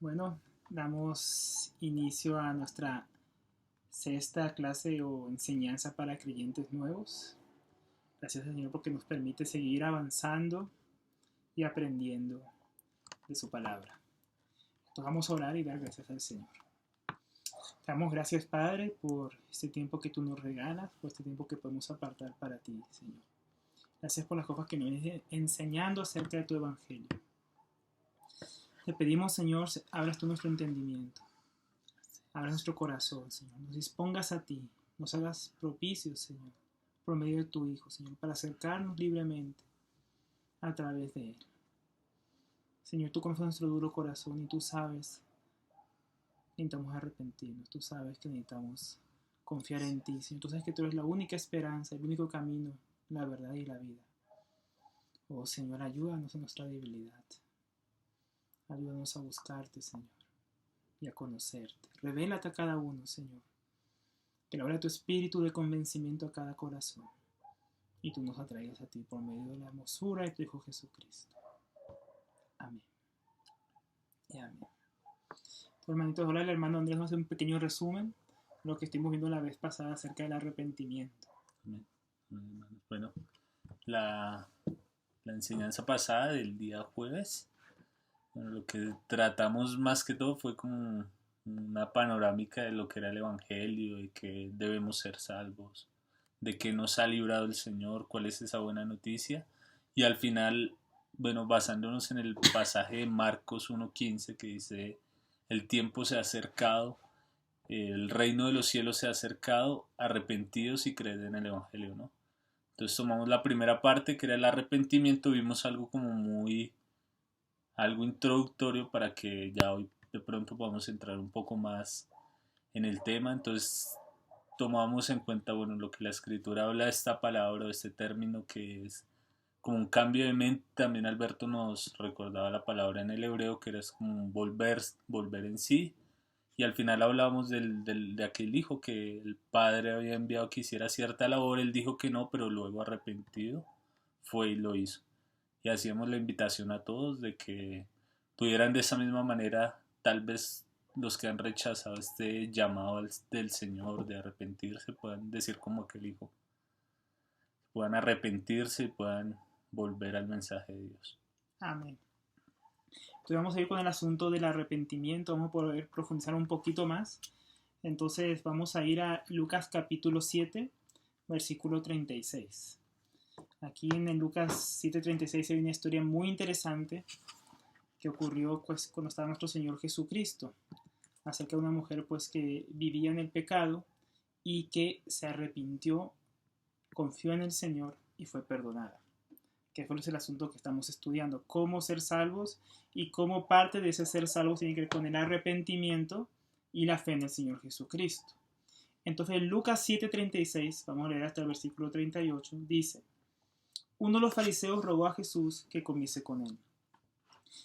Bueno, damos inicio a nuestra sexta clase o enseñanza para creyentes nuevos. Gracias, Señor, porque nos permite seguir avanzando y aprendiendo de su palabra. Entonces vamos a orar y dar gracias al Señor. Te damos gracias, Padre, por este tiempo que tú nos regalas, por este tiempo que podemos apartar para ti, Señor. Gracias por las cosas que nos vienes enseñando acerca de tu evangelio. Te pedimos, Señor, abras tú nuestro entendimiento. Abra nuestro corazón, Señor. Nos dispongas a ti. Nos hagas propicios, Señor, por medio de tu Hijo, Señor, para acercarnos libremente a través de Él. Señor, tú conoces nuestro duro corazón y tú sabes que necesitamos arrepentirnos. Tú sabes que necesitamos confiar en ti, Señor. Tú sabes que tú eres la única esperanza, el único camino, la verdad y la vida. Oh, Señor, ayúdanos en nuestra debilidad. Ayúdanos a buscarte, Señor, y a conocerte. Revélate a cada uno, Señor. Que la obra de tu espíritu de convencimiento a cada corazón. Y tú nos atraigas a ti por medio de la hermosura de tu Hijo Jesucristo. Amén. Y amén. Hermanitos, ahora el hermano Andrés nos hace un pequeño resumen de lo que estuvimos viendo la vez pasada acerca del arrepentimiento. Amén. Bueno, la enseñanza pasada del día jueves, bueno, lo que tratamos más que todo fue como una panorámica de lo que era el Evangelio, de que debemos ser salvos, de que nos ha librado el Señor, cuál es esa buena noticia. Y al final, bueno, basándonos en el pasaje de Marcos 1:15 que dice, el tiempo se ha acercado, el reino de los cielos se ha acercado, arrepentidos y creed en el Evangelio, ¿no? Entonces tomamos la primera parte que era el arrepentimiento, vimos algo como algo introductorio para que ya hoy de pronto podamos entrar un poco más en el tema. Entonces tomamos en cuenta, bueno, lo que la escritura habla de esta palabra, de este término que es como un cambio de mente. También Alberto nos recordaba la palabra en el hebreo que era como un volver en sí. Y al final hablábamos de aquel hijo que el padre había enviado que hiciera cierta labor, él dijo que no, pero luego arrepentido fue y lo hizo. Y hacíamos la invitación a todos de que pudieran de esa misma manera, tal vez los que han rechazado este llamado del Señor de arrepentirse, puedan decir como aquel hijo, puedan arrepentirse y puedan volver al mensaje de Dios. Amén. Entonces vamos a ir con el asunto del arrepentimiento. Vamos a poder profundizar un poquito más. Entonces vamos a ir a Lucas capítulo 7, versículo 36. Aquí en el Lucas 7:36 hay una historia muy interesante que ocurrió pues, cuando estaba nuestro Señor Jesucristo, acerca de una mujer pues, que vivía en el pecado y que se arrepintió, confió en el Señor y fue perdonada. Que fue el asunto que estamos estudiando, cómo ser salvos y cómo parte de ese ser salvos tiene que ver con el arrepentimiento y la fe en el Señor Jesucristo. Entonces en Lucas 7:36, vamos a leer hasta el versículo 38, dice: uno de los fariseos rogó a Jesús que comiese con él.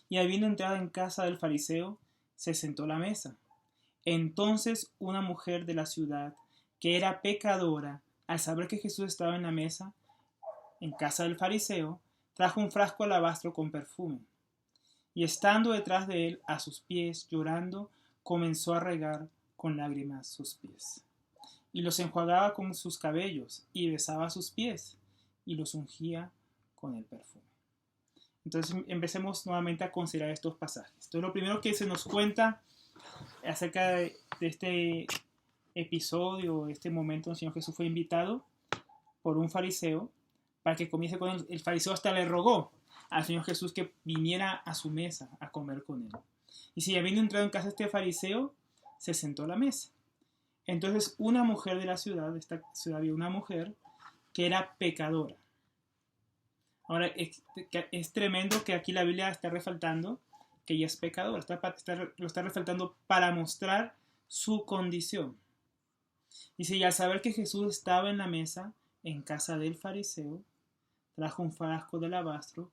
Y habiendo entrado en casa del fariseo, se sentó a la mesa. Entonces una mujer de la ciudad, que era pecadora, al saber que Jesús estaba en la mesa, en casa del fariseo, trajo un frasco de alabastro con perfume. Y estando detrás de él, a sus pies, llorando, comenzó a regar con lágrimas sus pies. Y los enjuagaba con sus cabellos, y besaba sus pies, y los ungía con el perfume. Entonces empecemos nuevamente a considerar estos pasajes. Entonces lo primero que se nos cuenta acerca de este episodio, este momento, el Señor Jesús fue invitado por un fariseo para que comience con él. El fariseo hasta le rogó al Señor Jesús que viniera a su mesa a comer con él. Y si habiendo entrado en casa este fariseo, se sentó a la mesa. Entonces una mujer de la ciudad, de esta ciudad había una mujer que era pecadora. Ahora, es tremendo que aquí la Biblia está resaltando que ella es pecadora, lo está resaltando para mostrar su condición. Dice, y al saber que Jesús estaba en la mesa, en casa del fariseo, trajo un frasco de alabastro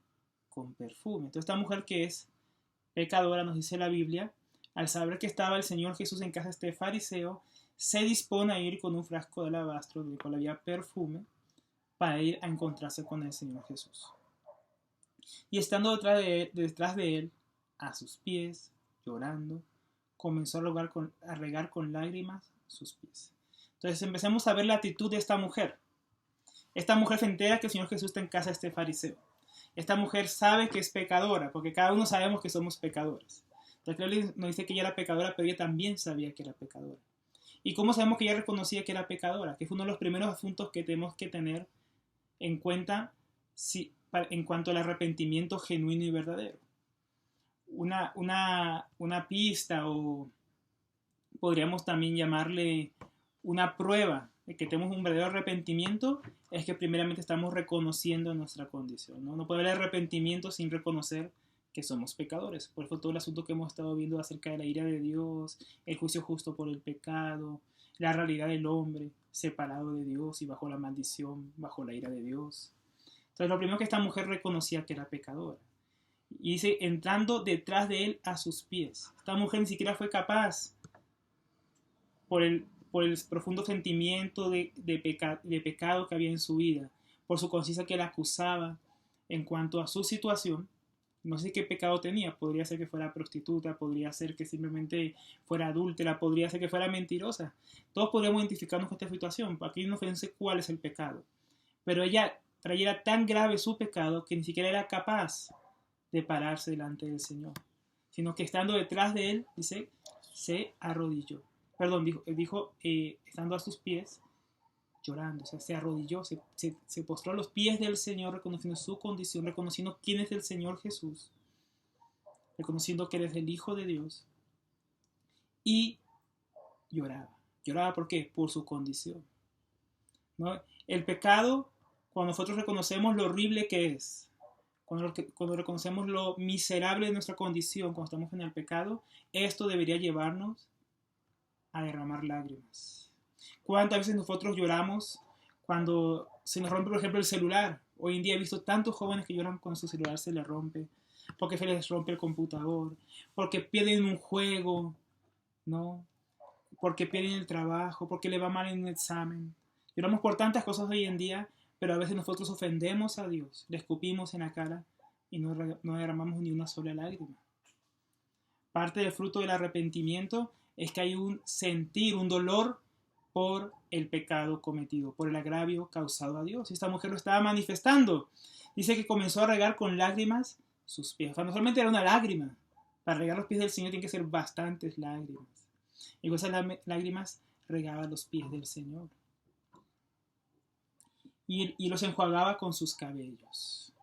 con perfume. Entonces esta mujer que es pecadora, nos dice la Biblia, al saber que estaba el Señor Jesús en casa de este fariseo, se dispone a ir con un frasco de alabastro del cual había perfume, para ir a encontrarse con el Señor Jesús. Y estando detrás de él, a sus pies, llorando, comenzó a regar con lágrimas sus pies. Entonces empecemos a ver la actitud de esta mujer. Esta mujer se entera que el Señor Jesús está en casa de este fariseo. Esta mujer sabe que es pecadora, porque cada uno sabemos que somos pecadores. Entonces nos dice que ella era pecadora, pero ella también sabía que era pecadora. ¿Y cómo sabemos que ella reconocía que era pecadora? Que fue uno de los primeros asuntos que tenemos que tener en cuenta en cuanto al arrepentimiento genuino y verdadero. Una pista, o podríamos también llamarle una prueba de que tenemos un verdadero arrepentimiento, es que primeramente estamos reconociendo nuestra condición, ¿no? No puede haber arrepentimiento sin reconocer que somos pecadores. Por eso todo el asunto que hemos estado viendo acerca de la ira de Dios, el juicio justo por el pecado, la realidad del hombre separado de Dios y bajo la maldición, bajo la ira de Dios. Entonces lo primero que esta mujer reconocía que era pecadora. Y dice, entrando detrás de él a sus pies. Esta mujer ni siquiera fue capaz, por el profundo sentimiento de pecado que había en su vida, por su conciencia que la acusaba en cuanto a su situación. No sé qué pecado tenía, podría ser que fuera prostituta, podría ser que simplemente fuera adúltera, podría ser que fuera mentirosa. Todos podríamos identificarnos con esta situación, aquí no sé cuál es el pecado. Pero ella era tan grave su pecado que ni siquiera era capaz de pararse delante del Señor, sino que estando detrás de él, dice, se arrodilló. Perdón, dijo estando a sus pies, llorando, o sea, se arrodilló, se postró a los pies del Señor, reconociendo su condición, reconociendo quién es el Señor Jesús, reconociendo que Él es el Hijo de Dios, y lloraba. ¿Lloraba por qué? Por su condición, ¿no? El pecado, cuando nosotros reconocemos lo horrible que es, cuando reconocemos lo miserable de nuestra condición, cuando estamos en el pecado, esto debería llevarnos a derramar lágrimas. ¿Cuántas veces nosotros lloramos cuando se nos rompe, por ejemplo, el celular? Hoy en día he visto tantos jóvenes que lloran cuando su celular se les rompe, porque se les rompe el computador, porque pierden un juego, ¿no? Porque pierden el trabajo, porque le va mal en un examen. Lloramos por tantas cosas hoy en día, pero a veces nosotros ofendemos a Dios, le escupimos en la cara y no derramamos ni una sola lágrima. Parte del fruto del arrepentimiento es que hay un sentir, un dolor por el pecado cometido, por el agravio causado a Dios. Y esta mujer lo estaba manifestando. Dice que comenzó a regar con lágrimas sus pies. O sea, no solamente era una lágrima. Para regar los pies del Señor tienen que ser bastantes lágrimas. Y con esas lágrimas regaba los pies del Señor. Y los enjuagaba con sus cabellos.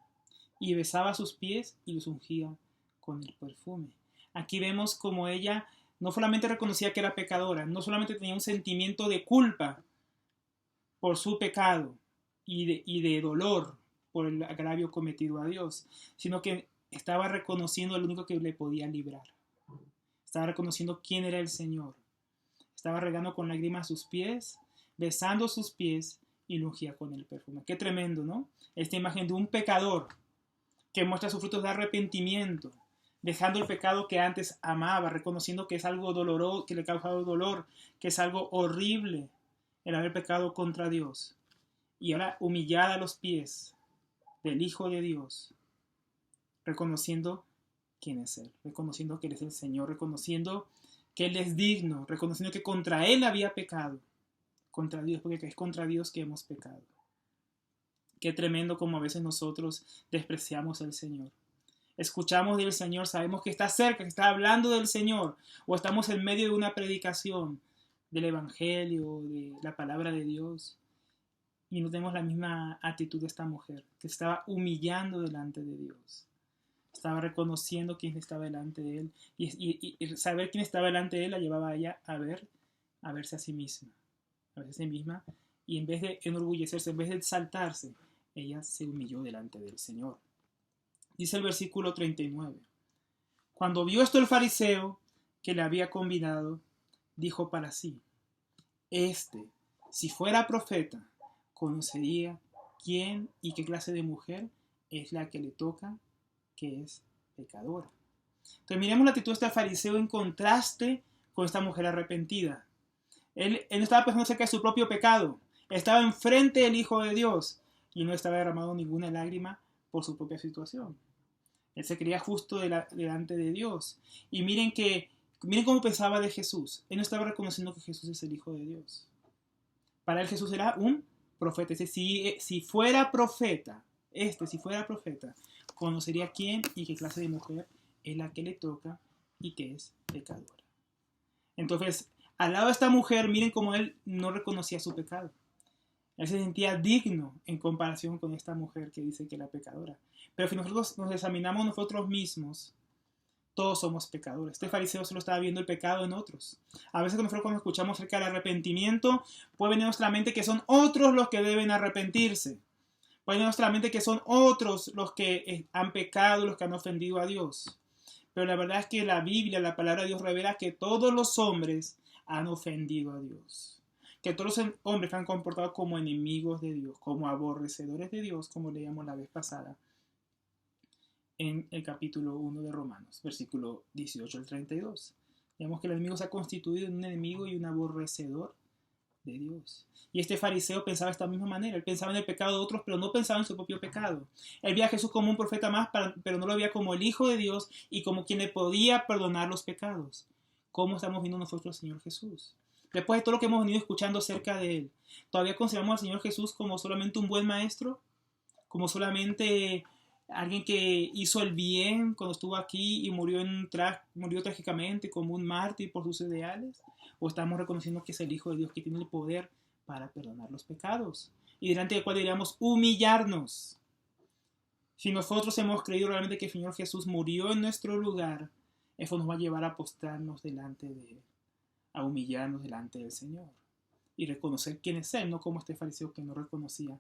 Y besaba sus pies y los ungía con el perfume. Aquí vemos como ella no solamente reconocía que era pecadora, no solamente tenía un sentimiento de culpa por su pecado y de dolor por el agravio cometido a Dios, sino que estaba reconociendo al único que le podía librar. Estaba reconociendo quién era el Señor. Estaba regando con lágrimas sus pies, besando sus pies y lo ungía con el perfume. Qué tremendo, ¿no? Esta imagen de un pecador que muestra sus frutos de arrepentimiento, dejando el pecado que antes amaba, reconociendo que es algo doloroso, que le ha causado dolor, que es algo horrible el haber pecado contra Dios. Y ahora humillada a los pies del Hijo de Dios, reconociendo quién es Él, reconociendo que Él es el Señor, reconociendo que Él es digno, reconociendo que contra Él había pecado, contra Dios, porque es contra Dios que hemos pecado. Qué tremendo como a veces nosotros despreciamos al Señor. Escuchamos del Señor, sabemos que está cerca, que está hablando del Señor, o estamos en medio de una predicación del Evangelio, de la palabra de Dios, y no tenemos la misma actitud de esta mujer, que estaba humillando delante de Dios. Estaba reconociendo quién estaba delante de él, y saber quién estaba delante de él la llevaba a ella a verse a sí misma, y en vez de enorgullecerse, en vez de exaltarse, ella se humilló delante del Señor. Dice el versículo 39. Cuando vio esto el fariseo que le había convidado, dijo para sí, si fuera profeta, conocería quién y qué clase de mujer es la que le toca, que es pecadora. Entonces miremos la actitud de este fariseo en contraste con esta mujer arrepentida. Él no estaba pensando acerca de su propio pecado, estaba enfrente del Hijo de Dios y no estaba derramando ninguna lágrima por su propia situación. Él se creía justo delante de Dios. Y miren cómo pensaba de Jesús. Él no estaba reconociendo que Jesús es el Hijo de Dios. Para él Jesús era un profeta. Es decir, si fuera profeta, conocería quién y qué clase de mujer es la que le toca y que es pecadora. Entonces, al lado de esta mujer, miren cómo él no reconocía su pecado. Él se sentía digno en comparación con esta mujer que dice que era pecadora. Pero si nosotros nos examinamos nosotros mismos, todos somos pecadores. Este fariseo solo estaba viendo el pecado en otros. A veces nosotros cuando escuchamos acerca del arrepentimiento, puede venir a nuestra mente que son otros los que deben arrepentirse. Puede venir a nuestra mente que son otros los que han pecado, los que han ofendido a Dios. Pero la verdad es que la Biblia, la palabra de Dios revela que todos los hombres han ofendido a Dios. Que todos los hombres se han comportado como enemigos de Dios, como aborrecedores de Dios, como leíamos la vez pasada en el capítulo 1 de Romanos, versículo 18 al 32. Digamos que el enemigo se ha constituido en un enemigo y un aborrecedor de Dios. Y este fariseo pensaba de esta misma manera. Él pensaba en el pecado de otros, pero no pensaba en su propio pecado. Él veía a Jesús como un profeta más, pero no lo veía como el Hijo de Dios y como quien le podía perdonar los pecados. ¿Cómo estamos viendo nosotros al Señor Jesús? Después de todo lo que hemos venido escuchando acerca de Él, ¿todavía consideramos al Señor Jesús como solamente un buen maestro? ¿Como solamente alguien que hizo el bien cuando estuvo aquí y murió trágicamente como un mártir por sus ideales? ¿O estamos reconociendo que es el Hijo de Dios que tiene el poder para perdonar los pecados? Y delante del cual deberíamos humillarnos. Si nosotros hemos creído realmente que el Señor Jesús murió en nuestro lugar, eso nos va a llevar a postrarnos delante de Él, a humillarnos delante del Señor y reconocer quién es Él, no como este fariseo que no reconocía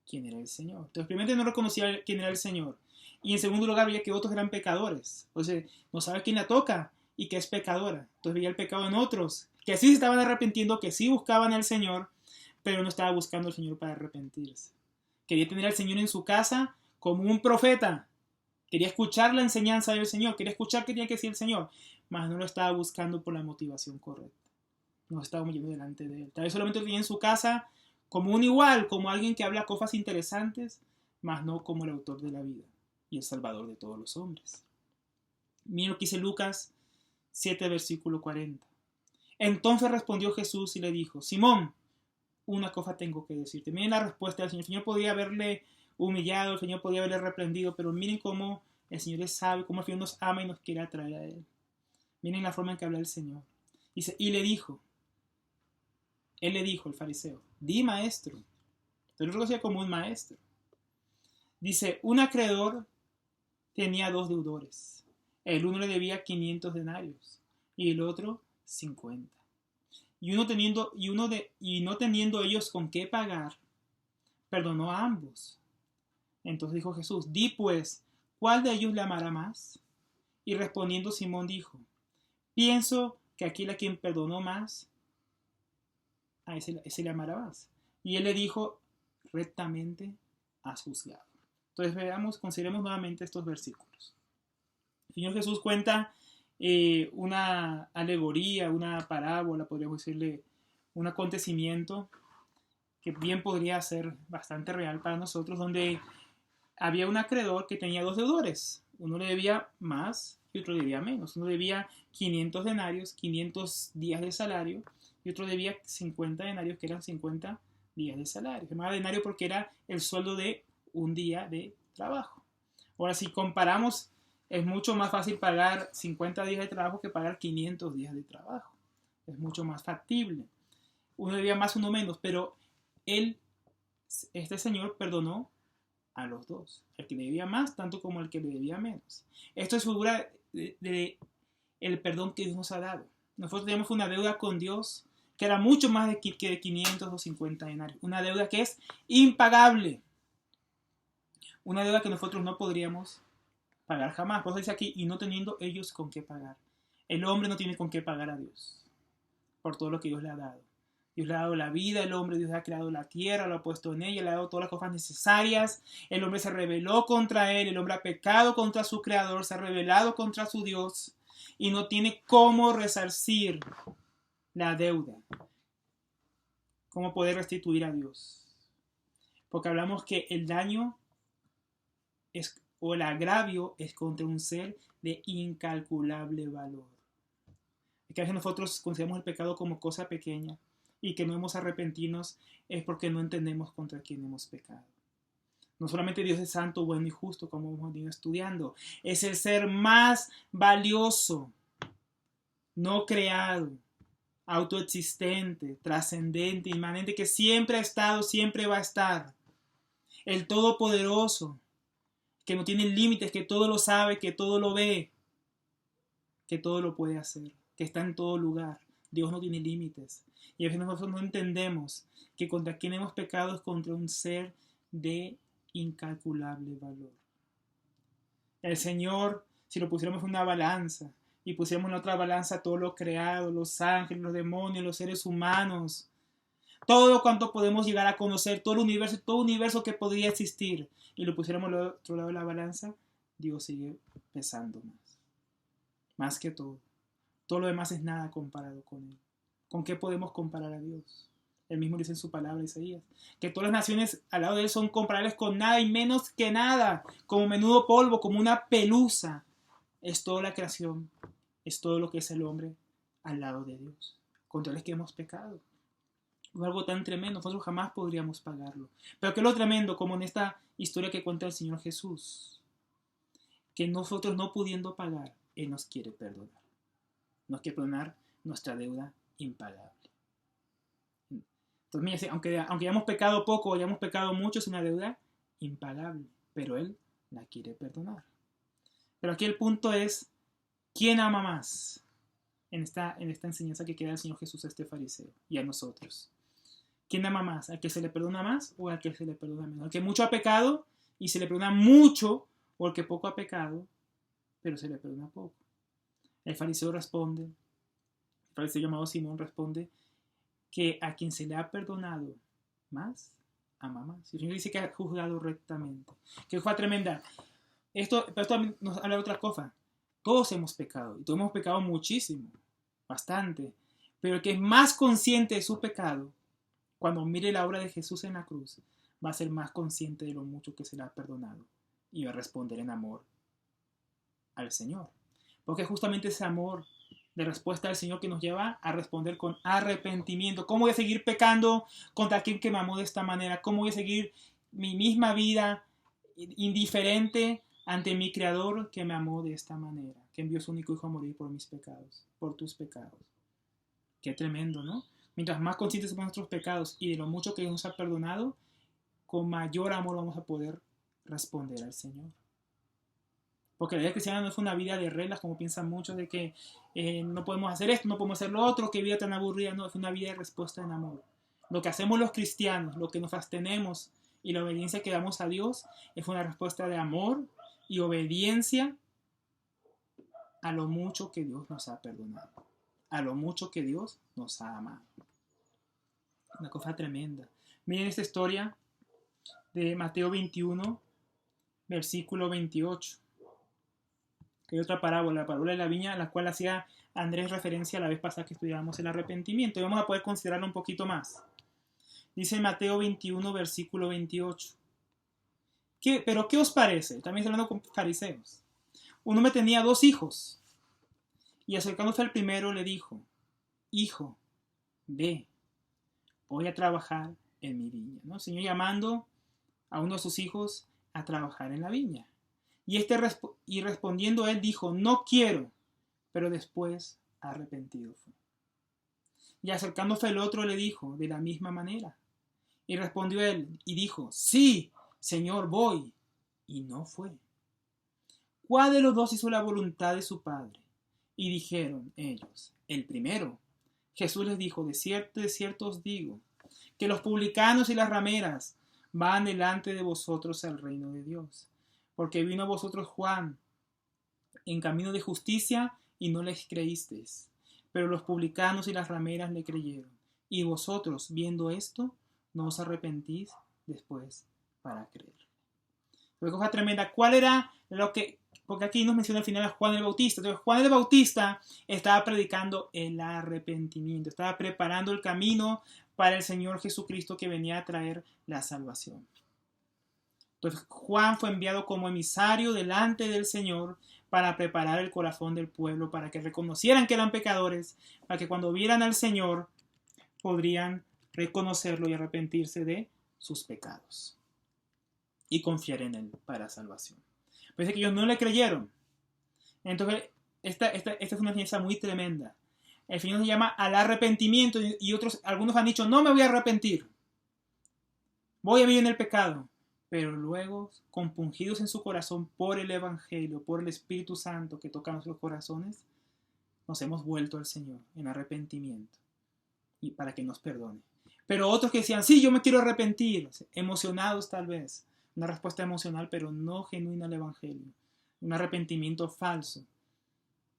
quién era el Señor. Entonces, primero no reconocía quién era el Señor. Y en segundo lugar, veía que otros eran pecadores. Entonces, no sabe quién la toca y que es pecadora. Entonces, veía el pecado en otros, que sí se estaban arrepintiendo, que sí buscaban al Señor, pero no estaba buscando al Señor para arrepentirse. Quería tener al Señor en su casa como un profeta. Quería escuchar la enseñanza del Señor. Quería escuchar qué tenía que decir el Señor. Mas no lo estaba buscando por la motivación correcta. No estaba humillando delante de Él. Tal vez solamente lo tenía en su casa como un igual, como alguien que habla cosas interesantes, mas no como el autor de la vida y el salvador de todos los hombres. Miren lo que dice Lucas 7, versículo 40. Entonces respondió Jesús y le dijo: Simón, una cosa tengo que decirte. Miren la respuesta del Señor. El Señor podía haberle humillado, el Señor podía haberle reprendido, pero miren cómo el Señor es sabio, cómo el Señor nos ama y nos quiere atraer a Él. Miren la forma en que habla el Señor. Dice, Él le dijo, el fariseo, di maestro. Entonces lo reconocía como un maestro. Dice, un acreedor tenía 2 deudores. El uno le debía 500 denarios y el otro 50. Y no teniendo ellos con qué pagar, perdonó a ambos. Entonces dijo Jesús, di pues, ¿cuál de ellos le amará más? Y respondiendo Simón dijo, pienso que aquel a quien perdonó más, a ese le amará más. Y él le dijo, rectamente has juzgado. Entonces consideremos nuevamente estos versículos. El Señor Jesús cuenta una alegoría, una parábola, podríamos decirle, un acontecimiento que bien podría ser bastante real para nosotros, donde había un acreedor que tenía 2 deudores. Uno le debía más y otro debía menos. Uno debía 500 denarios, 500 días de salario, y otro debía 50 denarios, que eran 50 días de salario. Se llamaba denario porque era el sueldo de un día de trabajo. Ahora, si comparamos, es mucho más fácil pagar 50 días de trabajo que pagar 500 días de trabajo. Es mucho más factible. Uno debía más, uno menos, pero este señor perdonó a los dos, el que le debía más tanto como el que le debía menos. Esto es figura de el perdón que Dios nos ha dado. Nosotros teníamos una deuda con Dios que era mucho más de 500 o 50 denarios, una deuda que es impagable, una deuda que nosotros no podríamos pagar jamás. Por eso dice aquí, y no teniendo ellos con qué pagar. El hombre no tiene con qué pagar a Dios por todo lo que Dios le ha dado. Dios le ha dado la vida al hombre, Dios ha creado la tierra, lo ha puesto en ella, le ha dado todas las cosas necesarias. El hombre se rebeló contra él, el hombre ha pecado contra su creador, se ha rebelado contra su Dios y no tiene cómo resarcir la deuda, cómo poder restituir a Dios. Porque hablamos que el daño o el agravio es contra un ser de incalculable valor. Es que a veces nosotros consideramos el pecado como cosa pequeña y que no hemos arrepentirnos es porque no entendemos contra quién hemos pecado. No solamente Dios es santo, bueno y justo, como hemos venido estudiando, es el ser más valioso, no creado, autoexistente, trascendente, inmanente, que siempre ha estado, siempre va a estar. El Todopoderoso, que no tiene límites, que todo lo sabe, que todo lo ve, que todo lo puede hacer, que está en todo lugar. Dios no tiene límites. Y a veces nosotros no entendemos que contra quien hemos pecado es contra un ser de incalculable valor. El Señor, si lo pusiéramos en una balanza y pusiéramos en otra balanza todo lo creado, los ángeles, los demonios, los seres humanos, todo cuanto podemos llegar a conocer, todo universo que podría existir, y lo pusiéramos al otro lado de la balanza, Dios sigue pesando más que todo. Todo lo demás es nada comparado con Él. ¿Con qué podemos comparar a Dios? Él mismo dice en su palabra, Isaías, que todas las naciones al lado de Él son comparables con nada y menos que nada, como menudo polvo, como una pelusa. Es toda la creación, es todo lo que es el hombre al lado de Dios. Contra Él es que hemos pecado. Es algo tan tremendo, nosotros jamás podríamos pagarlo. Pero que lo tremendo, como en esta historia que cuenta el Señor Jesús, que nosotros no pudiendo pagar, Él nos quiere perdonar. Nos quiere perdonar nuestra deuda impagable. Entonces, mira, aunque hayamos pecado poco o hayamos pecado mucho, es una deuda impagable, pero Él la quiere perdonar. Pero aquí el punto es, ¿quién ama más? En esta enseñanza que queda el Señor Jesús a este fariseo y a nosotros. ¿Quién ama más? ¿Al que se le perdona más o al que se le perdona menos? Al que mucho ha pecado y se le perdona mucho, o al que poco ha pecado, pero se le perdona poco. El fariseo responde, el fariseo llamado Simón responde que a quien se le ha perdonado más, ama más. El Señor dice que ha juzgado rectamente. Que fue tremenda. Pero esto nos habla de otra cosa. Todos hemos pecado, y todos hemos pecado muchísimo, bastante. Pero el que es más consciente de su pecado, cuando mire la obra de Jesús en la cruz, va a ser más consciente de lo mucho que se le ha perdonado y va a responder en amor al Señor. Porque es justamente ese amor de respuesta al Señor que nos lleva a responder con arrepentimiento. ¿Cómo voy a seguir pecando contra aquel que me amó de esta manera? ¿Cómo voy a seguir mi misma vida indiferente ante mi Creador que me amó de esta manera? Que envió su único Hijo a morir por mis pecados, por tus pecados. Qué tremendo, ¿no? Mientras más conscientes somos de nuestros pecados y de lo mucho que Dios nos ha perdonado, con mayor amor vamos a poder responder al Señor. Porque la vida cristiana no es una vida de reglas, como piensan muchos, de que no podemos hacer esto, no podemos hacer lo otro, qué vida tan aburrida. No, es una vida de respuesta en amor. Lo que hacemos los cristianos, lo que nos abstenemos y la obediencia que damos a Dios es una respuesta de amor y obediencia a lo mucho que Dios nos ha perdonado, a lo mucho que Dios nos ha amado. Una cosa tremenda. Miren esta historia de Mateo 21, versículo 28. Que hay otra parábola, la parábola de la viña, a la cual hacía Andrés referencia la vez pasada que estudiábamos el arrepentimiento. Y vamos a poder considerarlo un poquito más. Dice Mateo 21, versículo 28. ¿Pero qué os parece? También está hablando con fariseos. Un hombre tenía 2 hijos. Y acercándose al primero le dijo, hijo, ve, voy a trabajar en mi viña, ¿no? El Señor llamando a uno de sus hijos a trabajar en la viña. Y respondiendo él dijo, no quiero, pero después arrepentido fue. Y acercándose el otro le dijo, de la misma manera. Y respondió él y dijo, sí, Señor, voy. Y no fue. ¿Cuál de los 2 hizo la voluntad de su padre? Y dijeron ellos, el primero. Jesús les dijo, de cierto os digo, que los publicanos y las rameras van delante de vosotros al reino de Dios. Porque vino a vosotros Juan en camino de justicia y no les creísteis. Pero los publicanos y las rameras le creyeron. Y vosotros, viendo esto, no os arrepentís después para creer. Una cosa tremenda. ¿Cuál era lo que...? Porque aquí nos menciona al final a Juan el Bautista. Entonces Juan el Bautista estaba predicando el arrepentimiento. Estaba preparando el camino para el Señor Jesucristo que venía a traer la salvación. Entonces Juan fue enviado como emisario delante del Señor para preparar el corazón del pueblo, para que reconocieran que eran pecadores, para que cuando vieran al Señor podrían reconocerlo y arrepentirse de sus pecados y confiar en Él para salvación. Parece que ellos no le creyeron. Entonces, esta es una enseñanza muy tremenda. El Señor se llama al arrepentimiento y algunos han dicho, no me voy a arrepentir. Voy a vivir en el pecado. Pero luego, compungidos en su corazón por el Evangelio, por el Espíritu Santo que toca nuestros corazones, nos hemos vuelto al Señor en arrepentimiento y para que nos perdone. Pero otros que decían, sí, yo me quiero arrepentir, emocionados tal vez, una respuesta emocional, pero no genuina al Evangelio, un arrepentimiento falso,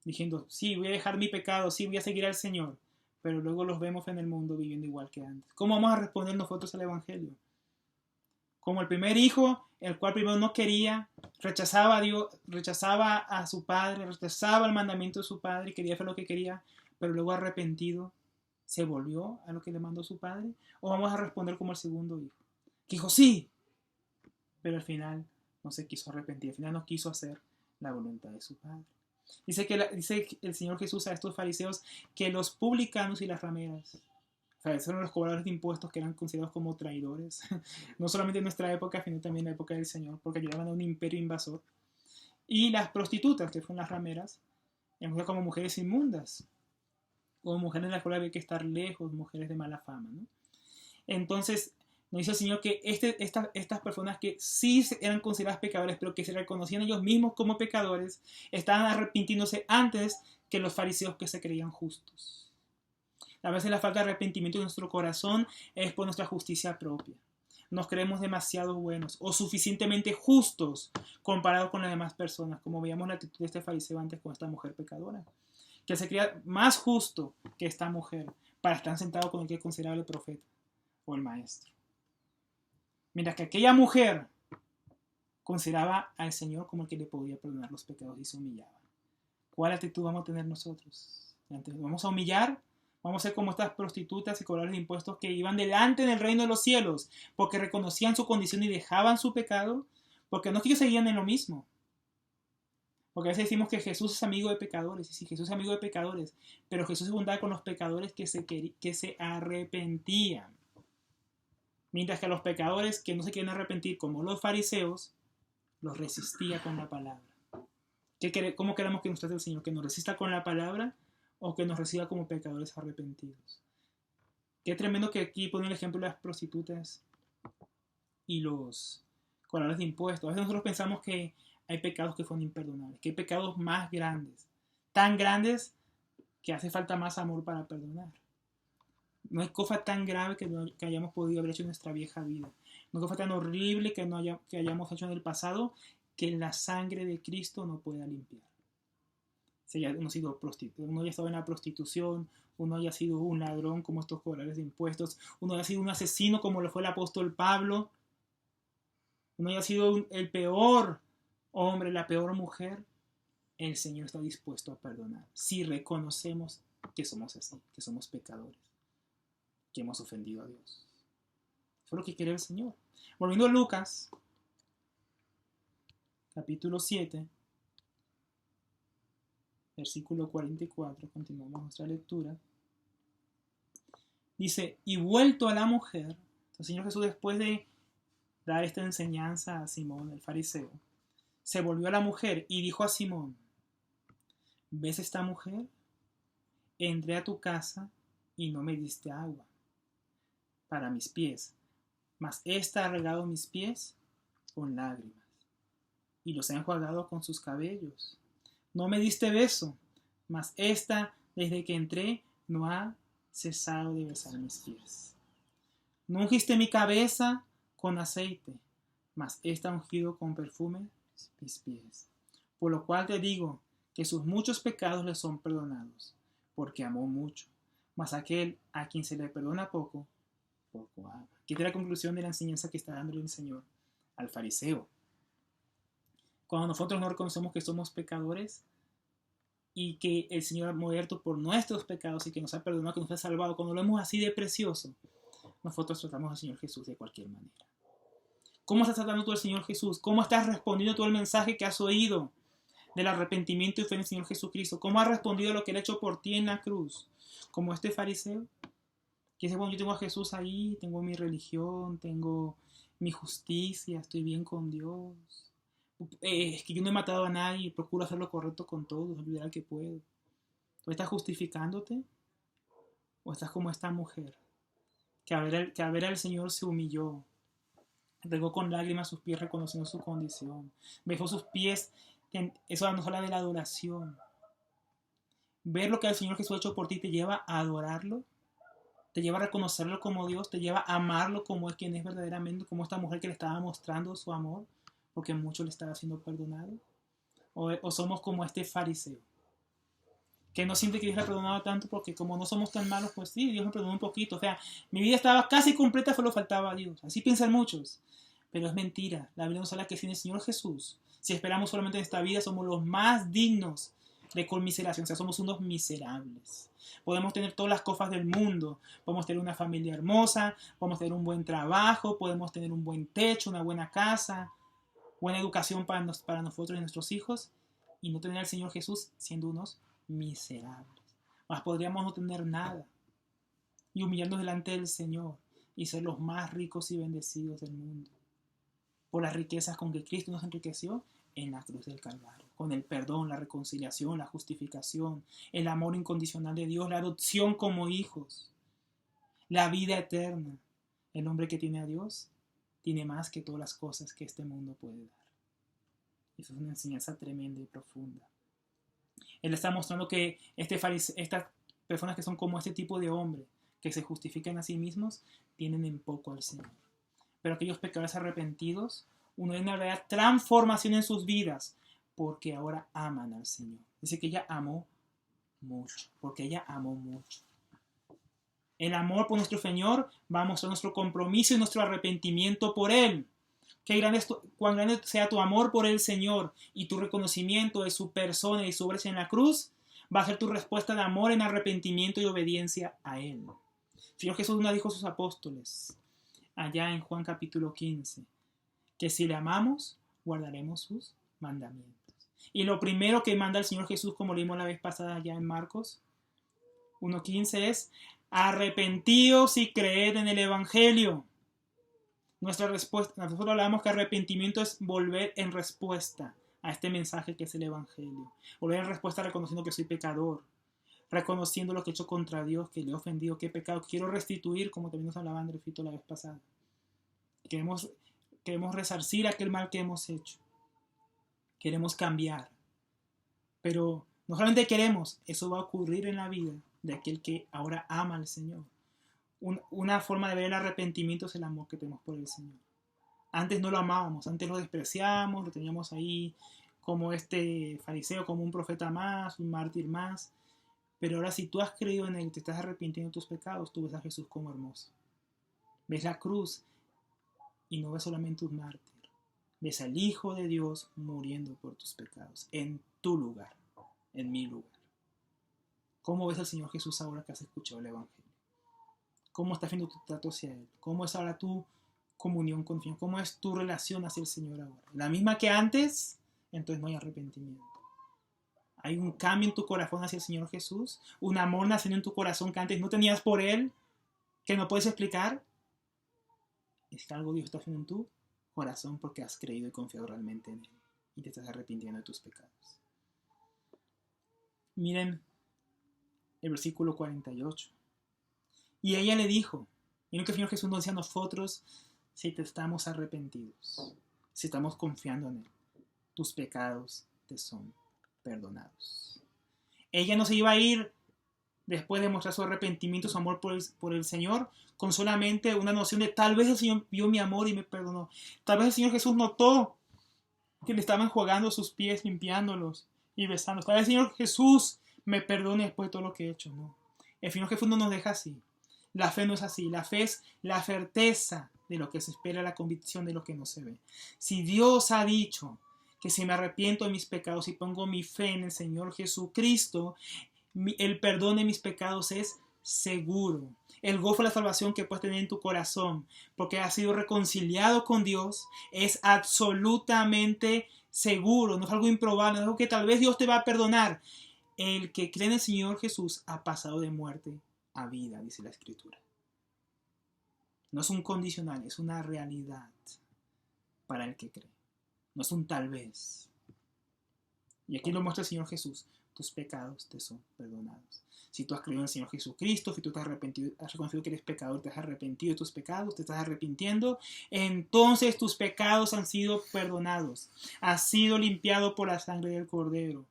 diciendo, sí, voy a dejar mi pecado, sí, voy a seguir al Señor, pero luego los vemos en el mundo viviendo igual que antes. ¿Cómo vamos a responder nosotros al Evangelio? Como el primer hijo, el cual primero no quería, rechazaba a Dios, rechazaba a su padre, rechazaba el mandamiento de su padre y quería hacer lo que quería, pero luego arrepentido se volvió a lo que le mandó su padre. ¿O vamos a responder como el segundo hijo, que dijo sí, pero al final no se quiso arrepentir, al final no quiso hacer la voluntad de su padre? Dice el Señor Jesús a estos fariseos que los publicanos y las rameras, fueron los cobradores de impuestos que eran considerados como traidores, no solamente en nuestra época, sino también en la época del Señor, porque ayudaban a un imperio invasor. Y las prostitutas, que fueron las rameras, eran como mujeres inmundas, como mujeres en las cuales había que estar lejos, mujeres de mala fama, ¿no? Entonces, nos dice el Señor que estas personas que sí eran consideradas pecadores, pero que se reconocían ellos mismos como pecadores, estaban arrepintiéndose antes que los fariseos que se creían justos. A veces la falta de arrepentimiento de nuestro corazón es por nuestra justicia propia. Nos creemos demasiado buenos o suficientemente justos comparados con las demás personas, como veíamos la actitud de este fariseo antes con esta mujer pecadora, que se creía más justo que esta mujer para estar sentado con el que consideraba el profeta o el maestro. Mientras que aquella mujer consideraba al Señor como el que le podía perdonar los pecados y se humillaba. ¿Cuál actitud vamos a tener nosotros? ¿Vamos a humillar? Vamos a ser como estas prostitutas y cobradores de impuestos que iban delante del reino de los cielos porque reconocían su condición y dejaban su pecado, porque no es que ellos seguían en lo mismo. Porque a veces decimos que Jesús es amigo de pecadores, y sí, Jesús es amigo de pecadores, pero Jesús se juntaba con los pecadores que se arrepentían. Mientras que a los pecadores que no se quieren arrepentir, como los fariseos, los resistía con la palabra. ¿Cómo queremos que nos trate el Señor? ¿Que nos resista con la palabra o que nos reciba como pecadores arrepentidos? Qué tremendo que aquí pone el ejemplo de las prostitutas y los cobradores de impuestos. A veces nosotros pensamos que hay pecados que son imperdonables, que hay pecados más grandes, tan grandes que hace falta más amor para perdonar. No hay cosa tan grave que hayamos podido haber hecho en nuestra vieja vida. No hay cosa tan horrible que hayamos hecho en el pasado que la sangre de Cristo no pueda limpiar. Si uno haya estado en la prostitución, uno haya sido un ladrón como estos cobradores de impuestos, uno haya sido un asesino como lo fue el apóstol Pablo, uno haya sido el peor hombre, la peor mujer, el Señor está dispuesto a perdonar si reconocemos que somos así, que somos pecadores, que hemos ofendido a Dios. Eso es lo que quiere el Señor. Volviendo a Lucas, capítulo 7, versículo 44, continuamos nuestra lectura. Dice, y vuelto a la mujer, el Señor Jesús, después de dar esta enseñanza a Simón, el fariseo, se volvió a la mujer y dijo a Simón, ¿ves esta mujer? Entré a tu casa y no me diste agua para mis pies, mas ésta ha regado mis pies con lágrimas y los ha enjuagado con sus cabellos. No me diste beso, mas ésta, desde que entré, no ha cesado de besar mis pies. No ungiste mi cabeza con aceite, mas ésta ha ungido con perfume mis pies. Por lo cual te digo que sus muchos pecados le son perdonados, porque amó mucho. Mas aquel a quien se le perdona poco, poco ama. Aquí está la conclusión de la enseñanza que está dando el Señor al fariseo. Cuando nosotros no reconocemos que somos pecadores y que el Señor ha muerto por nuestros pecados y que nos ha perdonado, que nos ha salvado, cuando lo vemos así de precioso, nosotros tratamos al Señor Jesús de cualquier manera. ¿Cómo estás tratando tú al Señor Jesús? ¿Cómo estás respondiendo tú al mensaje que has oído del arrepentimiento y fe en el Señor Jesucristo? ¿Cómo has respondido a lo que Él ha hecho por ti en la cruz? Como este fariseo, que dice, bueno, yo tengo a Jesús ahí, tengo mi religión, tengo mi justicia, estoy bien con Dios. Es que yo no he matado a nadie, procuro hacer lo correcto con todos, ayudar al que puedo. ¿Tú estás justificándote? ¿O estás como esta mujer que al ver al Señor se humilló, regó con lágrimas sus pies reconociendo su condición, besó sus pies? Eso nos habla de la adoración. Ver lo que el Señor Jesús ha hecho por ti te lleva a adorarlo, te lleva a reconocerlo como Dios, te lleva a amarlo como es quien es verdaderamente, como esta mujer que le estaba mostrando su amor porque mucho le estaba siendo perdonado. O somos como este fariseo que no siente que Dios le ha perdonado tanto porque como no somos tan malos, pues sí, Dios me perdonó un poquito. O sea, mi vida estaba casi completa, solo faltaba a Dios. Así piensan muchos. Pero es mentira. La Biblia nos habla que sin el Señor Jesús, si esperamos solamente en esta vida, somos los más dignos de conmiseración. O sea, somos unos miserables. Podemos tener todas las cosas del mundo. Podemos tener una familia hermosa, podemos tener un buen trabajo, podemos tener un buen techo, una buena casa, buena educación para nosotros y nuestros hijos, y no tener al Señor Jesús siendo unos miserables. Mas podríamos no tener nada y humillarnos delante del Señor y ser los más ricos y bendecidos del mundo por las riquezas con que Cristo nos enriqueció en la cruz del Calvario, con el perdón, la reconciliación, la justificación, el amor incondicional de Dios, la adopción como hijos, la vida eterna. El hombre que tiene a Dios tiene más que todas las cosas que este mundo puede dar. Eso es una enseñanza tremenda y profunda. Él está mostrando que estas personas que son como este tipo de hombre, que se justifican a sí mismos, tienen en poco al Señor. Pero aquellos pecadores arrepentidos, uno ve una verdadera transformación en sus vidas, porque ahora aman al Señor. Dice que ella amó mucho, porque ella amó mucho. El amor por nuestro Señor va a mostrar nuestro compromiso y nuestro arrepentimiento por Él. Cuán grande sea tu amor por el Señor y tu reconocimiento de su persona y su obra en la cruz, va a ser tu respuesta de amor en arrepentimiento y obediencia a Él. El Señor Jesús nos dijo a sus apóstoles, allá en Juan capítulo 15, que si le amamos, guardaremos sus mandamientos. Y lo primero que manda el Señor Jesús, como leímos la vez pasada allá en Marcos 1:15, es arrepentíos y creed en el Evangelio. Nuestra respuesta, nosotros hablamos que arrepentimiento es volver en respuesta a este mensaje que es el Evangelio. Volver en respuesta reconociendo que soy pecador, reconociendo lo que he hecho contra Dios, que le he ofendido, que he pecado, que quiero restituir, como también nos hablaba André Fito la vez pasada. Queremos resarcir aquel mal que hemos hecho. Queremos cambiar. Pero no solamente queremos, eso va a ocurrir en la vida de aquel que ahora ama al Señor. Una forma de ver el arrepentimiento es el amor que tenemos por el Señor. Antes no lo amábamos, antes lo despreciábamos, lo teníamos ahí como este fariseo, como un profeta más, un mártir más. Pero ahora si tú has creído en Él y te estás arrepintiendo de tus pecados, tú ves a Jesús como hermoso. Ves la cruz y no ves solamente un mártir. Ves al Hijo de Dios muriendo por tus pecados, en tu lugar, en mi lugar. ¿Cómo ves al Señor Jesús ahora que has escuchado el Evangelio? ¿Cómo estás viendo tu trato hacia Él? ¿Cómo es ahora tu comunión con Dios? ¿Cómo es tu relación hacia el Señor ahora? ¿La misma que antes? Entonces no hay arrepentimiento. Hay un cambio en tu corazón hacia el Señor Jesús, un amor naciendo en tu corazón que antes no tenías por Él, que no puedes explicar. Es que algo Dios está haciendo en tu corazón porque has creído y confiado realmente en Él y te estás arrepintiendo de tus pecados. Miren el versículo 48. Y ella le dijo, miren que el Señor Jesús nos dice a nosotros si te estamos arrepentidos, si estamos confiando en Él, tus pecados te son perdonados. Ella no se iba a ir después de mostrar su arrepentimiento, su amor por el Señor, con solamente una noción de tal vez el Señor vio mi amor y me perdonó. Tal vez el Señor Jesús notó que le estaban jugando sus pies, limpiándolos y besándolos. Tal vez el Señor Jesús me perdone después de todo lo que he hecho. No. El Señor Jesús no nos deja así. La fe no es así. La fe es la certeza de lo que se espera, la convicción de lo que no se ve. Si Dios ha dicho que si me arrepiento de mis pecados y pongo mi fe en el Señor Jesucristo, el perdón de mis pecados es seguro. El gozo de la salvación que puedes tener en tu corazón, porque has sido reconciliado con Dios, es absolutamente seguro. No es algo improbable, no es algo que tal vez Dios te va a perdonar. El que cree en el Señor Jesús ha pasado de muerte a vida, dice la Escritura. No es un condicional, es una realidad para el que cree. No es un tal vez. Y aquí lo muestra el Señor Jesús. Tus pecados te son perdonados. Si tú has creído en el Señor Jesucristo, si tú te has arrepentido, has reconocido que eres pecador, te has arrepentido de tus pecados, te estás arrepintiendo, entonces tus pecados han sido perdonados. Has sido limpiado por la sangre del Cordero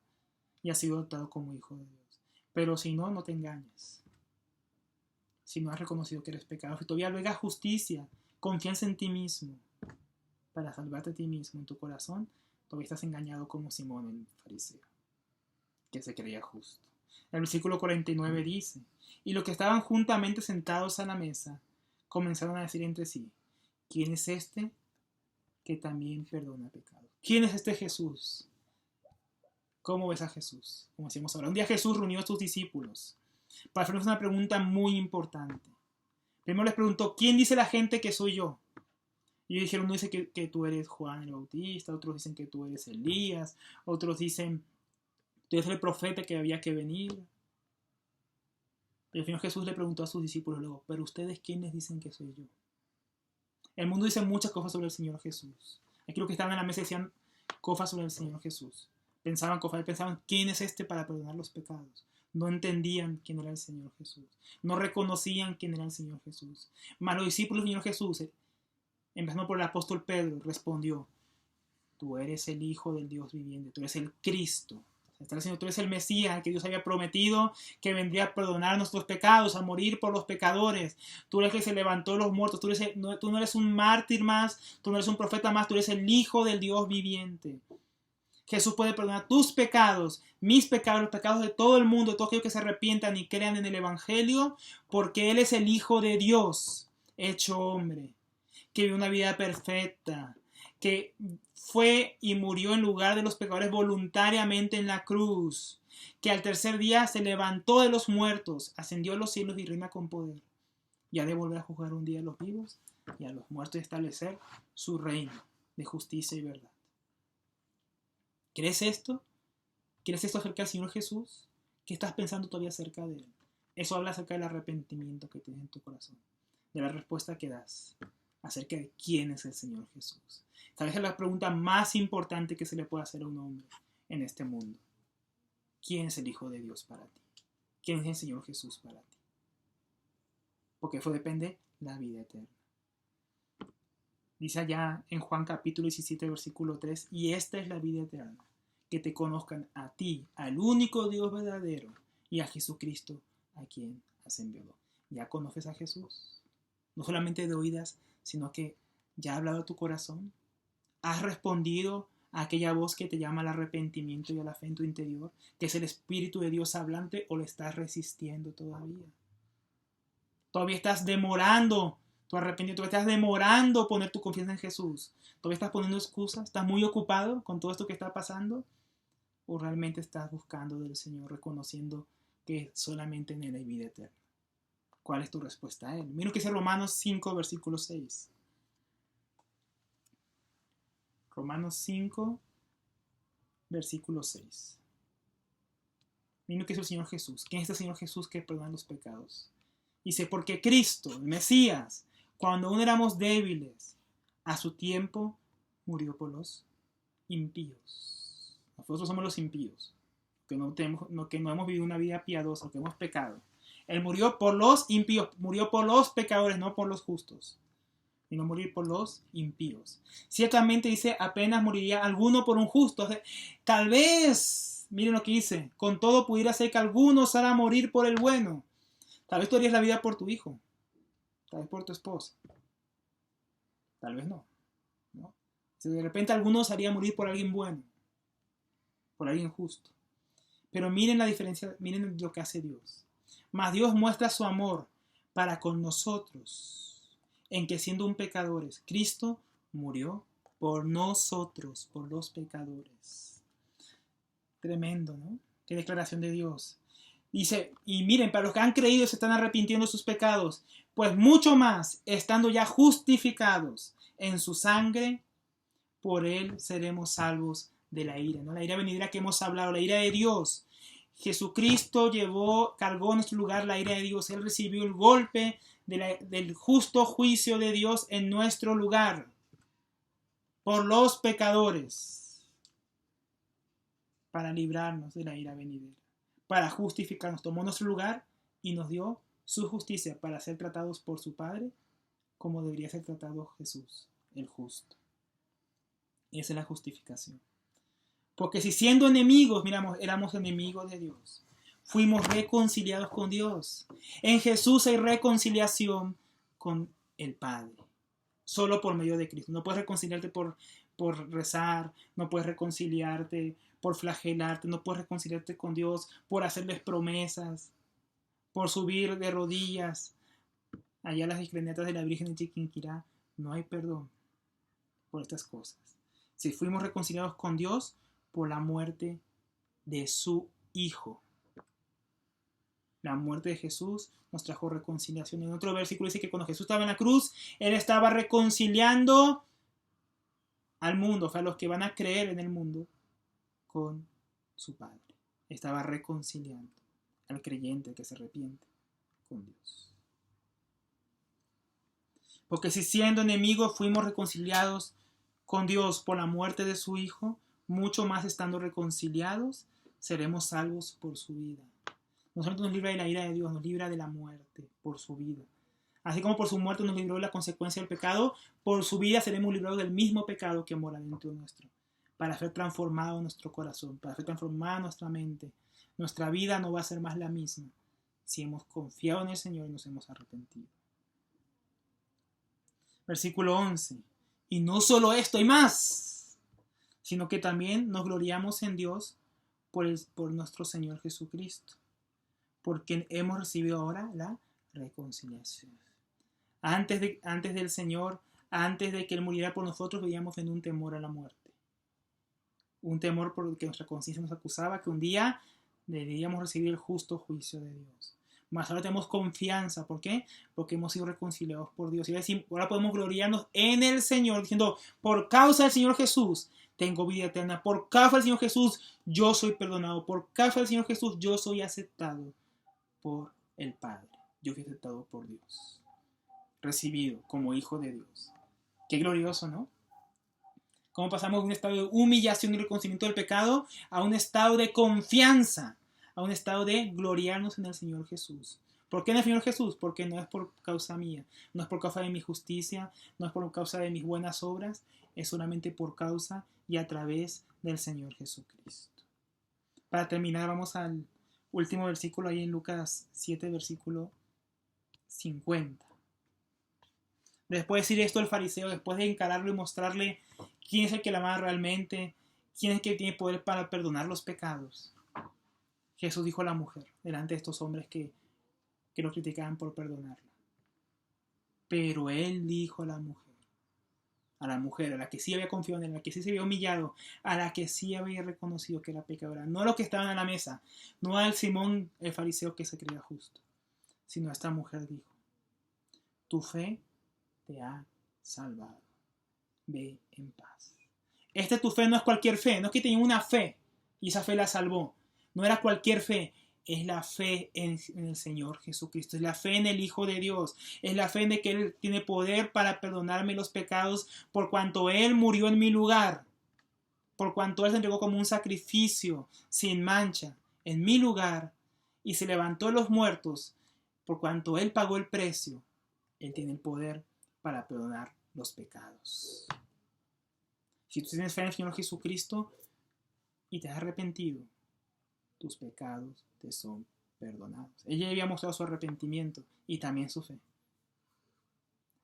y has sido adoptado como hijo de Dios. Pero si no, no te engañes. Si no has reconocido que eres pecador, si todavía albergas justicia, confianza en ti mismo, para salvarte a ti mismo en tu corazón, todavía estás engañado como Simón el fariseo, que se creía justo. El versículo 49 dice: y los que estaban juntamente sentados a la mesa comenzaron a decir entre sí: ¿quién es este que también perdona pecados? ¿Quién es este Jesús? ¿Cómo ves a Jesús? Como decimos ahora, un día Jesús reunió a sus discípulos para hacerles una pregunta muy importante. Primero les preguntó: ¿quién dice la gente que soy yo? Y ellos dijeron: uno dice que tú eres Juan el Bautista, otros dicen que tú eres Elías, otros dicen tú eres el profeta que había que venir. Pero al final Jesús le preguntó a sus discípulos luego: ¿pero ustedes quiénes dicen que soy yo? El mundo dice muchas cosas sobre el Señor Jesús. Aquí los que estaban en la mesa decían cosas sobre el Señor Jesús. Pensaban quién es este para perdonar los pecados. No entendían quién era el Señor Jesús. No reconocían quién era el Señor Jesús. Mas los discípulos del Señor Jesús, empezando por el apóstol Pedro, respondió: tú eres el Hijo del Dios viviente, tú eres el Cristo. Está diciendo: tú eres el Mesías, que Dios había prometido que vendría a perdonar nuestros pecados, a morir por los pecadores. Tú eres el que se levantó de los muertos. Tú no eres un mártir más, tú no eres un profeta más, tú eres el Hijo del Dios viviente. Jesús puede perdonar tus pecados, mis pecados, los pecados de todo el mundo, de todos aquellos que se arrepientan y crean en el Evangelio, porque Él es el Hijo de Dios, hecho hombre, que vivió una vida perfecta, que fue y murió en lugar de los pecadores voluntariamente en la cruz, que al tercer día se levantó de los muertos, ascendió a los cielos y reina con poder, y ha de volver a juzgar un día a los vivos y a los muertos y establecer su reino de justicia y verdad. ¿Crees esto? ¿Quieres esto acerca del Señor Jesús? ¿Qué estás pensando todavía acerca de Él? Eso habla acerca del arrepentimiento que tienes en tu corazón, de la respuesta que das acerca de quién es el Señor Jesús. Tal vez es la pregunta más importante que se le puede hacer a un hombre en este mundo. ¿Quién es el Hijo de Dios para ti? ¿Quién es el Señor Jesús para ti? Porque eso depende de la vida eterna. Dice allá en Juan capítulo 17, versículo 3, y esta es la vida eterna, que te conozcan a ti, al único Dios verdadero, y a Jesucristo, a quien has enviado. ¿Ya conoces a Jesús? No solamente de oídas, sino que ya ha hablado a tu corazón. ¿Has respondido a aquella voz que te llama al arrepentimiento y a la fe en tu interior, que es el Espíritu de Dios hablante, o le estás resistiendo todavía? ¿Todavía estás demorando tu arrepentimiento? ¿Todavía estás demorando poner tu confianza en Jesús? ¿Todavía estás poniendo excusas? ¿Estás muy ocupado con todo esto que está pasando? ¿O realmente estás buscando del Señor, reconociendo que solamente en Él hay vida eterna? ¿Cuál es tu respuesta a Él? Mira lo que dice Romanos 5, versículo 6. Romanos 5, versículo 6. Mira lo que dice el Señor Jesús. ¿Quién es este Señor Jesús que perdona los pecados? Dice: porque Cristo, el Mesías, cuando aún éramos débiles, a su tiempo murió por los impíos. Nosotros somos los impíos, que no hemos vivido una vida piadosa, que hemos pecado. Él murió por los impíos, murió por los pecadores, no por los justos, sino morir por los impíos. Ciertamente dice: apenas moriría alguno por un justo. Tal vez, miren lo que dice: con todo pudiera ser que alguno salga a morir por el bueno. Tal vez tú harías la vida por tu hijo, tal vez por tu esposa, tal vez no. Si de repente algunos haría morir por alguien bueno, por alguien justo. Pero miren la diferencia, miren lo que hace Dios. Mas Dios muestra su amor para con nosotros, en que siendo un pecadores, Cristo murió por nosotros, por los pecadores. Tremendo, ¿no? Qué declaración de Dios. Dice, y miren, para los que han creído y se están arrepintiendo de sus pecados, pues mucho más, estando ya justificados en su sangre, por él seremos salvos de la ira, ¿no? La ira venidera que hemos hablado, la ira de Dios. Jesucristo cargó en nuestro lugar la ira de Dios. Él recibió el golpe del justo juicio de Dios en nuestro lugar por los pecadores, para librarnos de la ira venidera, para justificarnos. Tomó nuestro lugar y nos dio su justicia para ser tratados por su Padre como debería ser tratado Jesús, el justo. Y esa es la justificación. Porque si siendo enemigos, miramos, éramos enemigos de Dios, fuimos reconciliados con Dios. En Jesús hay reconciliación con el Padre, solo por medio de Cristo. No puedes reconciliarte por rezar, no puedes reconciliarte por flagelarte, no puedes reconciliarte con Dios por hacerles promesas, por subir de rodillas allá a las escalinatas de la Virgen de Chiquinquirá. No hay perdón por estas cosas. Si fuimos reconciliados con Dios por la muerte de su Hijo. La muerte de Jesús nos trajo reconciliación. En otro versículo dice que cuando Jesús estaba en la cruz, Él estaba reconciliando al mundo, o sea, a los que van a creer en el mundo, con su Padre. Estaba reconciliando al creyente que se arrepiente con Dios. Porque si siendo enemigos fuimos reconciliados con Dios por la muerte de su Hijo, mucho más estando reconciliados, seremos salvos por su vida. No solamente nos libra de la ira de Dios, nos libra de la muerte por su vida. Así como por su muerte nos libró de la consecuencia del pecado, por su vida seremos librados del mismo pecado que mora dentro nuestro, para ser transformado nuestro corazón, para ser transformada nuestra mente. Nuestra vida no va a ser más la misma si hemos confiado en el Señor y nos hemos arrepentido. Versículo 11. Y no solo esto, hay más, sino que también nos gloriamos en Dios por nuestro Señor Jesucristo, porque hemos recibido ahora la reconciliación. Antes del Señor, antes de que Él muriera por nosotros, vivíamos en un temor a la muerte. Un temor por el que nuestra conciencia nos acusaba que un día deberíamos recibir el justo juicio de Dios. Mas ahora tenemos confianza. ¿Por qué? Porque hemos sido reconciliados por Dios. Y ahora podemos gloriarnos en el Señor, diciendo, por causa del Señor Jesús, tengo vida eterna. Por causa del Señor Jesús, yo soy perdonado. Por causa del Señor Jesús, yo soy aceptado por el Padre. Yo fui aceptado por Dios. Recibido como hijo de Dios. Qué glorioso, ¿no? Cómo pasamos de un estado de humillación y reconocimiento del pecado a un estado de confianza, a un estado de gloriarnos en el Señor Jesús. ¿Por qué en el Señor Jesús? Porque no es por causa mía, no es por causa de mi justicia, no es por causa de mis buenas obras, es solamente por causa y a través del Señor Jesucristo. Para terminar, vamos al último versículo ahí en Lucas 7, versículo 50. Después de decir esto el fariseo, después de encararlo y mostrarle quién es el que la ama realmente, quién es el que tiene poder para perdonar los pecados, Jesús dijo a la mujer, delante de estos hombres que lo criticaban por perdonarla. Pero Él dijo a la mujer, a la que sí había confiado en Él, a la que sí se había humillado, a la que sí había reconocido que era pecadora, no a los que estaban a la mesa, no al Simón el fariseo que se creía justo, sino a esta mujer dijo, tu fe te ha salvado, ve en paz. Tu fe no es cualquier fe, no es que tenía una fe y esa fe la salvó, no era cualquier fe, es la fe en el Señor Jesucristo, es la fe en el Hijo de Dios, es la fe en que Él tiene poder para perdonarme los pecados por cuanto Él murió en mi lugar, por cuanto Él se entregó como un sacrificio sin mancha en mi lugar y se levantó de los muertos, por cuanto Él pagó el precio, Él tiene el poder para perdonar los pecados. Si tú tienes fe en el Señor Jesucristo y te has arrepentido, tus pecados te son perdonados. Ella había mostrado su arrepentimiento y también su fe.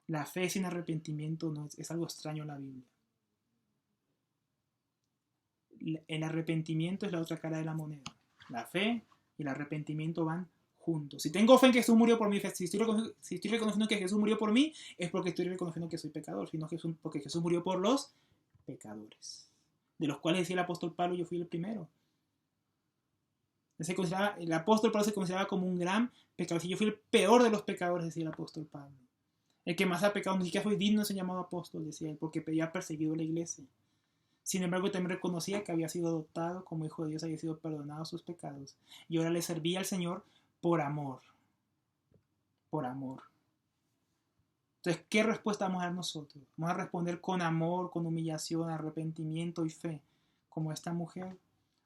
La fe sin arrepentimiento no es algo extraño en la Biblia. El arrepentimiento es la otra cara de la moneda. La fe y el arrepentimiento van juntos. Si tengo fe en que Jesús murió por mí, si estoy reconociendo que Jesús murió por mí, es porque estoy reconociendo que soy pecador, sino porque Jesús murió por los pecadores, de los cuales decía el apóstol Pablo, yo fui el primero. El apóstol Pablo se consideraba como un gran pecador. Yo fui el peor de los pecadores, decía el apóstol Pablo. El que más ha pecado, ni siquiera fue digno de ser llamado apóstol, decía él, porque había perseguido la iglesia. Sin embargo, también reconocía que había sido adoptado como hijo de Dios, había sido perdonado sus pecados. Y ahora le servía al Señor por amor. Por amor. Entonces, ¿qué respuesta vamos a dar nosotros? ¿Vamos a responder con amor, con humillación, arrepentimiento y fe, como esta mujer?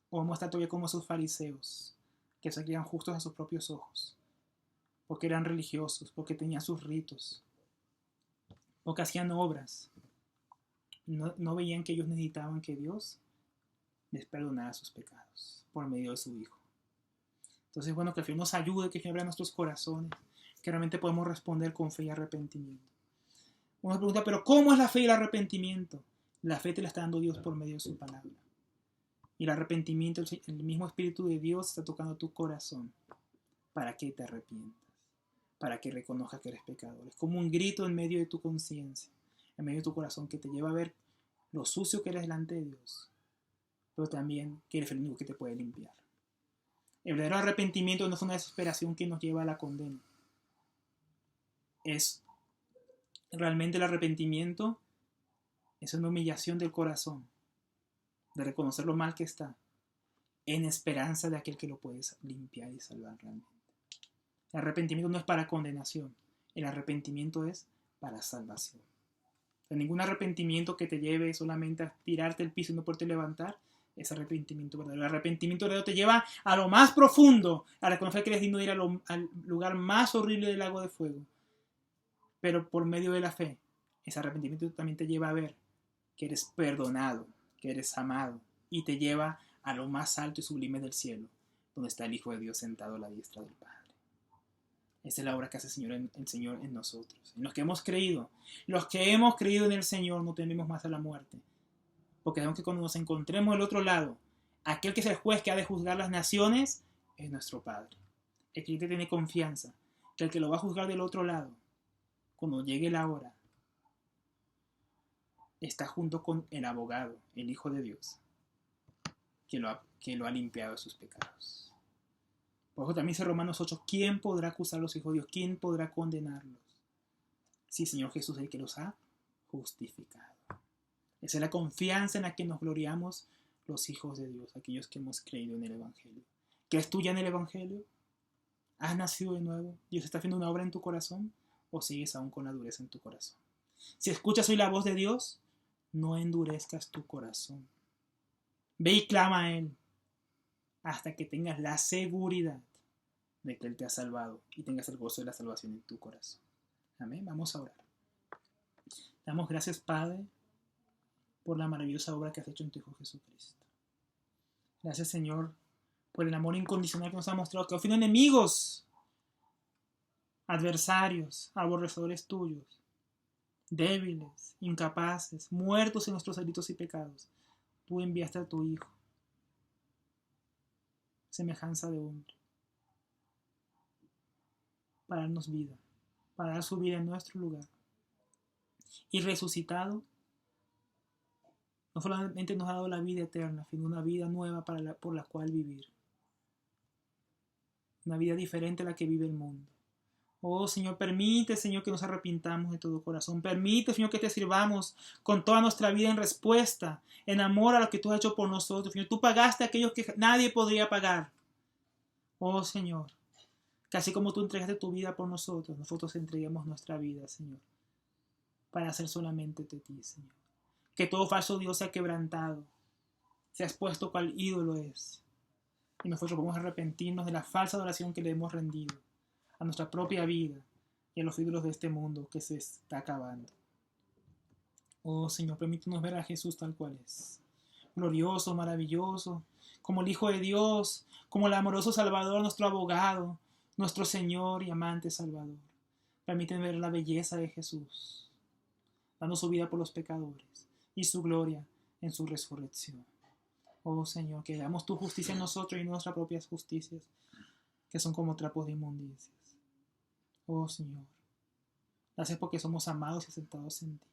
¿O vamos a estar todavía como esos fariseos, que se creían justos a sus propios ojos, porque eran religiosos, porque tenían sus ritos, porque hacían obras? No veían que ellos necesitaban que Dios les perdonara sus pecados por medio de su Hijo. Entonces, bueno, que el Señor nos ayude, que el Señor abra nuestros corazones, que realmente podemos responder con fe y arrepentimiento. Uno se pregunta, ¿pero cómo es la fe y el arrepentimiento? La fe te la está dando Dios por medio de su palabra. Y el arrepentimiento, el mismo Espíritu de Dios está tocando tu corazón para que te arrepientas, para que reconozcas que eres pecador. Es como un grito en medio de tu conciencia, en medio de tu corazón, que te lleva a ver lo sucio que eres delante de Dios, pero también que eres el único que te puede limpiar. El verdadero arrepentimiento no es una desesperación que nos lleva a la condena. Es realmente el arrepentimiento, es una humillación del corazón, de reconocer lo mal que está, en esperanza de aquel que lo puede limpiar y salvar realmente. El arrepentimiento no es para condenación, el arrepentimiento es para salvación. O sea, ningún arrepentimiento que te lleve solamente a tirarte el piso y no poderte levantar es arrepentimiento verdadero. El arrepentimiento verdadero te lleva a lo más profundo, a reconocer que eres digno de ir al lugar más horrible del lago de fuego. Pero por medio de la fe, ese arrepentimiento también te lleva a ver que eres perdonado, que eres amado, y te lleva a lo más alto y sublime del cielo, donde está el Hijo de Dios sentado a la diestra del Padre. Esa es la obra que hace el Señor en nosotros, en los que hemos creído. Los que hemos creído en el Señor no tememos más a la muerte, porque sabemos que cuando nos encontremos del otro lado, aquel que es el juez que ha de juzgar las naciones es nuestro Padre. El creyente tiene confianza que el que lo va a juzgar del otro lado, cuando llegue la hora, está junto con el abogado, el Hijo de Dios, que lo ha limpiado de sus pecados. Por eso también dice Romanos 8, ¿quién podrá acusar a los hijos de Dios? ¿Quién podrá condenarlos? Sí, Señor Jesús es el que los ha justificado. Esa es la confianza en la que nos gloriamos los hijos de Dios, aquellos que hemos creído en el Evangelio. ¿Crees tú ya en el Evangelio? ¿Has nacido de nuevo? ¿Dios está haciendo una obra en tu corazón? ¿O sigues aún con la dureza en tu corazón? Si escuchas hoy la voz de Dios, no endurezcas tu corazón. Ve y clama a Él hasta que tengas la seguridad de que Él te ha salvado y tengas el gozo de la salvación en tu corazón. Amén. Vamos a orar. Damos gracias, Padre, por la maravillosa obra que has hecho en tu Hijo Jesucristo. Gracias, Señor, por el amor incondicional que nos ha mostrado, que al fin enemigos, adversarios, aborrecedores tuyos, débiles, incapaces, muertos en nuestros delitos y pecados, tú enviaste a tu Hijo, semejanza de hombre, para darnos vida, para dar su vida en nuestro lugar. Y resucitado, no solamente nos ha dado la vida eterna, sino una vida nueva por la cual vivir. Una vida diferente a la que vive el mundo. Oh, Señor, permite, Señor, que nos arrepintamos de todo corazón. Permite, Señor, que te sirvamos con toda nuestra vida en respuesta, en amor a lo que tú has hecho por nosotros. Señor, tú pagaste a aquellos que nadie podría pagar. Oh, Señor, que así como tú entregaste tu vida por nosotros, nosotros entreguemos nuestra vida, Señor, para hacer solamente de ti, Señor. Que todo falso Dios sea quebrantado, sea expuesto cual ídolo es. Y nosotros podemos arrepentirnos de la falsa adoración que le hemos rendido a nuestra propia vida y a los ídolos de este mundo que se está acabando. Oh, Señor, permítanos ver a Jesús tal cual es. Glorioso, maravilloso, como el Hijo de Dios, como el amoroso Salvador, nuestro abogado, nuestro Señor y amante Salvador. Permítanme ver la belleza de Jesús, dando su vida por los pecadores y su gloria en su resurrección. Oh, Señor, que veamos tu justicia en nosotros y no nuestras propias justicias, que son como trapos de inmundicias. Oh, Señor, gracias porque somos amados y aceptados en ti.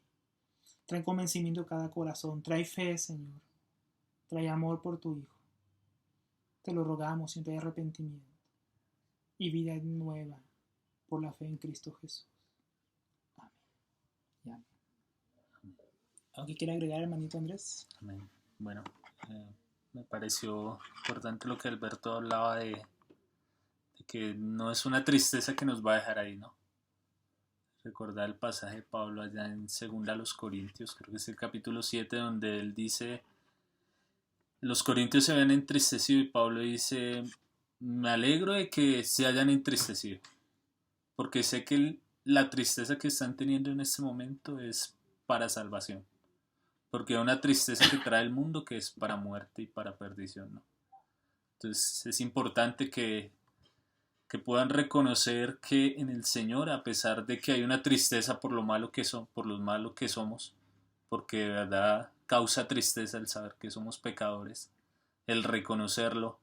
Trae convencimiento a cada corazón, trae fe, Señor, trae amor por tu Hijo. Te lo rogamos, Señor, de arrepentimiento y vida nueva por la fe en Cristo Jesús. Amén. Y amén. ¿Algo que quiere agregar, hermanito Andrés? Amén. Bueno, me pareció importante lo que Alberto hablaba de que no es una tristeza que nos va a dejar ahí, ¿no? Recordar el pasaje de Pablo allá en 2 Corintios, creo que es el capítulo 7, donde él dice, los corintios se habían entristecido y Pablo dice, me alegro de que se hayan entristecido, porque sé que la tristeza que están teniendo en este momento es para salvación, porque es una tristeza que trae el mundo que es para muerte y para perdición, ¿no? Entonces es importante que puedan reconocer que en el Señor, a pesar de que hay una tristeza por lo malo que son, por lo malo que somos, porque de verdad causa tristeza el saber que somos pecadores, el reconocerlo,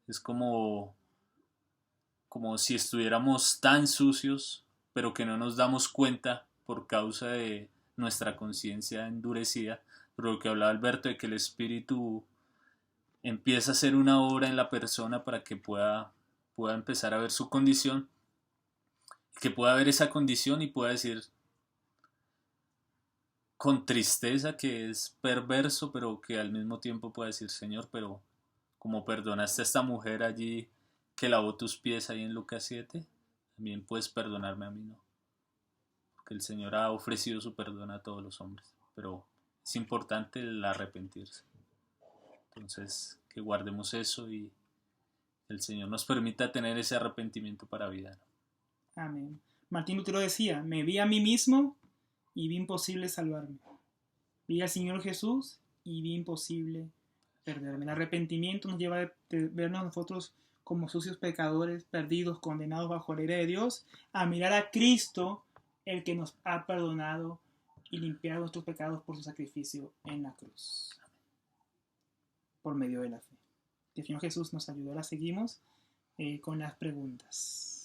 es como si estuviéramos tan sucios, pero que no nos damos cuenta por causa de nuestra conciencia endurecida, pero lo que hablaba Alberto de que el Espíritu empieza a hacer una obra en la persona para que pueda empezar a ver su condición, que pueda ver esa condición y pueda decir con tristeza que es perverso, pero que al mismo tiempo pueda decir, Señor, pero como perdonaste a esta mujer allí que lavó tus pies ahí en Lucas 7, también puedes perdonarme a mí, ¿no? Porque el Señor ha ofrecido su perdón a todos los hombres, pero es importante el arrepentirse. Entonces, que guardemos eso y el Señor nos permita tener ese arrepentimiento para vida, ¿no? Amén. Martín Lutero decía, me vi a mí mismo y vi imposible salvarme. Vi al Señor Jesús y vi imposible perderme. El arrepentimiento nos lleva a vernos nosotros como sucios pecadores, perdidos, condenados bajo la ira de Dios, a mirar a Cristo, el que nos ha perdonado y limpiado nuestros pecados por su sacrificio en la cruz, por medio de la fe. Que el Señor Jesús nos ayude. Ahora seguimos con las preguntas.